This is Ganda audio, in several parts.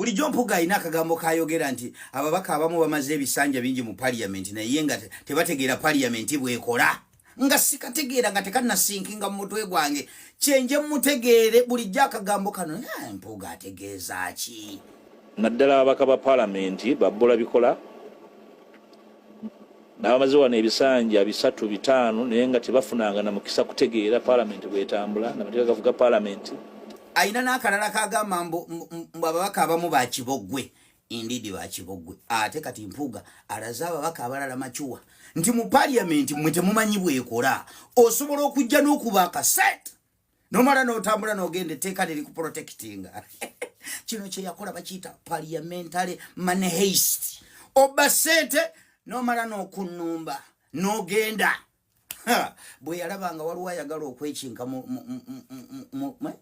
bulijjo Mpuuga alina akagambo kayogera nti ababaka abamu bamaze ebisanja bingi mu parliament naye nga tebategeera parliament bwekola nga sikategeera nga tekannasinkinga mu mutwe gwange kyenje mutegeere bulijjo akagambo kano Mpuuga ategeeza ki naddala ababaka ba parliament babula bikola n'abamaze wano ebisanja 3-5 naye nga tebafunanga na mukisa kutegeera parliament bwetambula n'amateeka gavuga parliament aina n'akalala kagamba mbu ababaka abamu ba Kibogwe indeed ba Kibogwe ate kati Mpuuga alaza ababaka abalala machuwa nti mu parliament mwe temumanyi bwekola osobola okujja n'okubaka set nomala n'otambula n'ogende teeka liri ku protectinga kino kye yakola bakiyita parliamentary money heist obasete nomala n'okunnumba n'ogenda bwe yalabanga waliwo ayagala okwekinka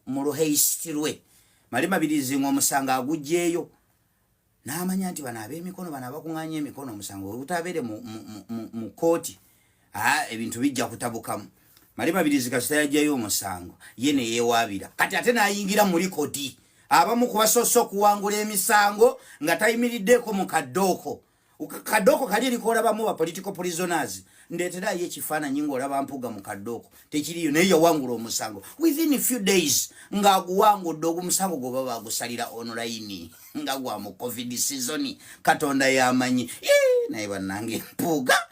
mu luheisiti lwe mali mabirizinga omusango agugjeeyo n'amanya nti bano ab'emikono bano abakuŋŋaanya emikono omusango obutabeere mu kooti ebintu bijja kutabukamu mali mabirizi kasita yajjayo omusango ye ne yeewaabira kati ate n'ayingira muri kooti abamu kubasoose okuwangula emisango nga tayimiriddeeko mu kaddooko kaddooko kali erikoolabamu ba political prisoners ndeetera ye ekifaananyi ng'olaba Mpuuga mu kaddooko tekiriyo naye yawangula omusango within a few days ng'aguwangudde ogumusango gwoba bagusalira online nga gwa mu covid season Katonda yamanyi naye bannange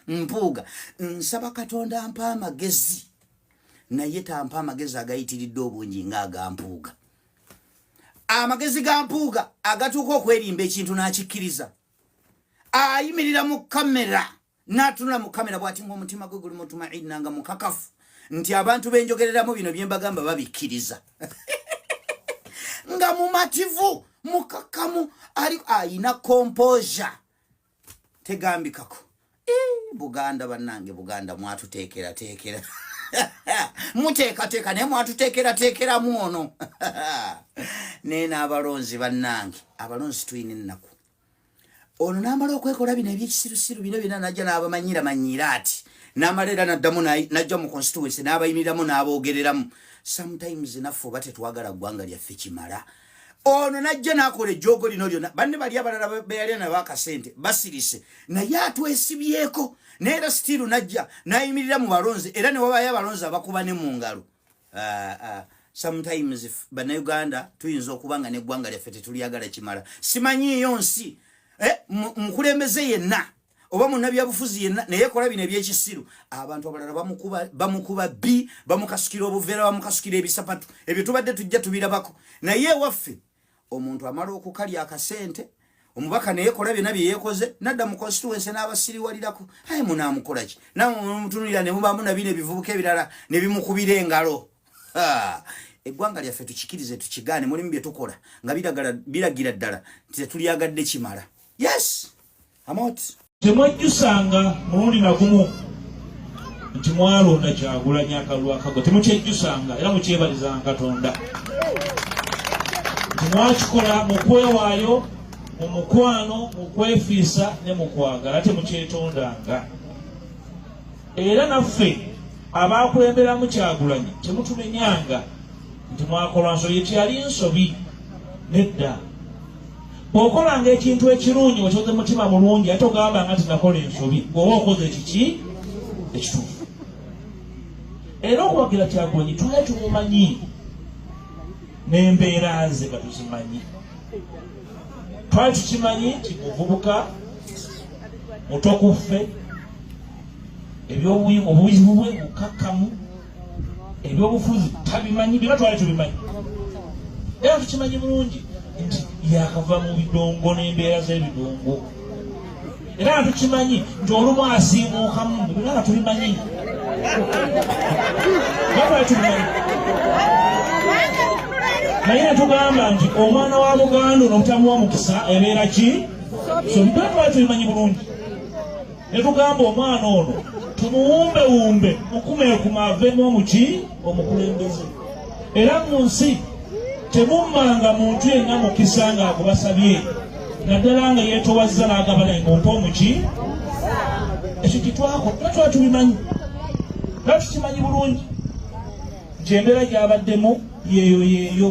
Mpuuga nsaba Katonda ampa amagezi naye tampa amagezi agayitiridde obungi ng'aga Mpuuga amagezi ga Mpuuga agatuuka okwerimba ekintu n'akikkiriza ayimirira mu kamera natunula mu kamera bwati ng'omutima gwe guli mutumaina nga mukakafu nti abantu benjogereramu bino byembagamba babikkiriza nga mumativu mukakamu ali ayina composure tegambikako Buganda bannange Buganda mwatuteekera muteekateeka naye mwatuteekera muono neena abalonzi bannange abalonzi tuyina ennaku ono n'amala okwekola bino ebyekisirusiru bino byonna najja n'abamanyira ati n'amala era naddamu najja mu constituency n'abayimiriramu n'aboogereramu sometimes naffe oba tetwagala ggwanga lyaffe kimala ono najja n'akola ejjoogo lino lyonna banne bali abalala beyali nabo akasente basirise naye atwesibyeko neera stiru najja n'ayimirira mu balonzi era ne wabayo abalonzi abakuba ne mu ngalo sometimes bannayuganda tuyinza okuba nga n'eggwanga lyaffe tetulyagala kimala simanyiiyo nsi mukulembeze yenna oba munnabyabufuzi yenna naye kola bino ebyekisiru abantu abalala bamukuba bbi bamukasukira obuveera bamukasukira ebisapatu ebyo tubadde tujja tubirabako naye waffe omuntu amala okukalya akasente omubaka naye kola byonna bye yeekoze nadda mu constituency n'abasiriwalirako aye munaamukolaki namwe mutunulira ne mubaamu na bino ebivubuka ebirala ne bimukubira engalo eggwanga lyaffe tukikirize tukigaane mulimu bye tukola nga biragira ddala nti tetulyagadde kimala. Yes, I'm out. Temwajjusanga mulundi nagumu nti mwalonda Kyagulanyi akalulu akago temukyejjusanga era mukyebalizanga Katonda nti mwakikola mu kwewaayo mu mukwano mu kwefiisa ne mu kwagala temukyetondanga era naffe abaakulemberamu Kyagulanyi temutumenyanga nti mwakola nsobi yetyali nsobi nedda bw'okolanga ekintu ekirungi weekyoze mutima mulungi ate ogambanga nti nakola ensobi bw'oba okoze ekiki ekituufu era okuwagira Kyagulanyi twali tumumanyi n'embeera ze batuzimanyi twali tukimanyi nti muvubuka mutokuffe obuyivu bwe bukakkamu ebyobufuzi tabimanyi byonna twali tubimanyi era tukimanyi bulungi nti yakava mu bidongo n'embeera z'ebidongo era nga tukimanyi nti olumu asiimuukamu byonna nga tubimanyi twali tubimanyi naye ne tugamba nti omwana wa Buganda ono obutamuwa mukisa ebeera ki so byonna twali tubimanyi bulungi ne tugamba omwana ono tumuwumbewumbe mukumeekuma avemu omuki omukulembeze era mu nsi temummanga muntu yenna mukisa ng'agubasabye naddala nga yeetowazza n'agamba naye mumpe omuki ekyo kitwakola twali tubimanyi era tukimanyi bulungi nti embeera gy'abaddemu yeeyo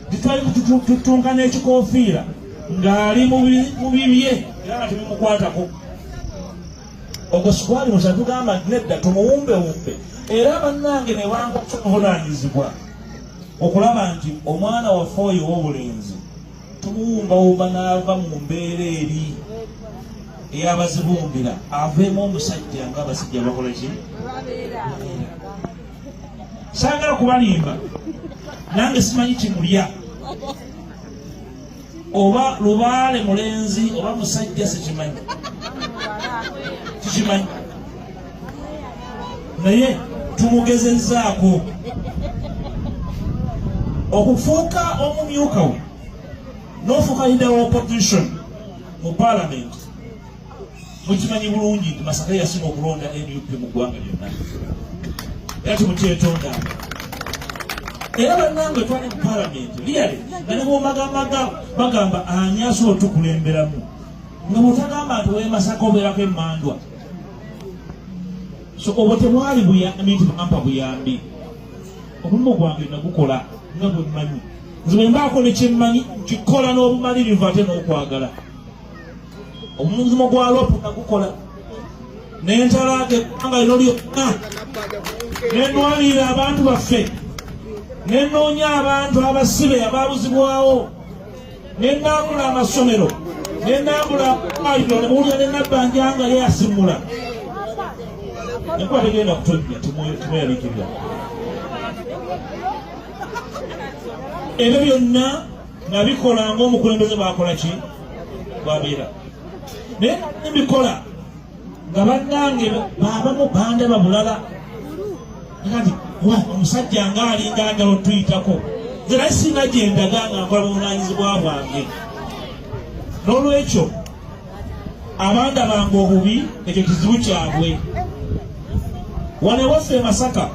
titwali tutunga n'ekikoofiira ng'ali mu bibye era nga tebimukwatako. Ogwo sikwali musa tugamba nedda tumuwumbewumbe era bannange ne banga okuvunaanyizibwa okulaba nti omwana waffe oyo w'obulenzi tumuwumbawumba n'ava mu mbeera eri eyabazibumbira aveemu omusajja ng'abasajja bakola ki. Saagala kubalimba nange simanyi kimulya oba lubaale mulenzi oba musajja sikimanyi kikimanyi naye tumugezezzaako okufuuka omumyuka we n'ofuuka leader wa opposition mu parliament. Mukimanyi bulungi nti Masaka yasinga okulonda NUP mu ggwanga lyonna era timukyetonda. Era bannange twali mu parliament liyale nga ne bwomagamaga bagamba ani asobola otukulemberamu nga bwotagamba nti we Masaka obeerako emmandwa. So obwo temwali buyambi nti bampa buyambi. Omulimu gwange nagukola nga bwe mmanyi nze bwe mbaako ne kyemmanyi nkikola n'obumalirivu ate n'okwagala. Omulimu gwa lopu nagukola n'entalaga eggwanga lino lyonna nenwalira abantu baffe nenoonya abantu abasibe abaabuzibwawo nenambula amasomero nenambula aliro nemuwulira nenabbanja nga lyasimula enkuba tegenda kutojja timweyaliikirira. Ebyo byonna nabikola ng'omukulembeze bakola ki bwabeera naye nibikola nga bannange baabamu bandaba bulala kati omusajja ng'alinga agala otuyitako nze naye singa gyendaga nga nkola buvunaanyizibwa bwange. N'olwekyo abandabanga obubi ekyo kizibu kyabwe. Wano ewaffe e Masaka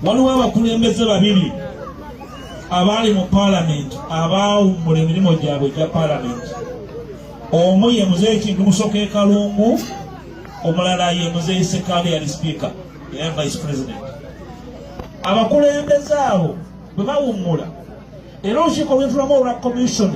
waliwo abakulembeze babiri abaali mu parliament abaawummula emirimu gyabwe gya parliament. Omu ye muzeeyi Kintu Musoke Kalungu, omulala ye muzeeyi Ssekali yali speaker era vice president. Abakulembeze abo bwe bawummula era olukiiko lw'entulamu olwa commission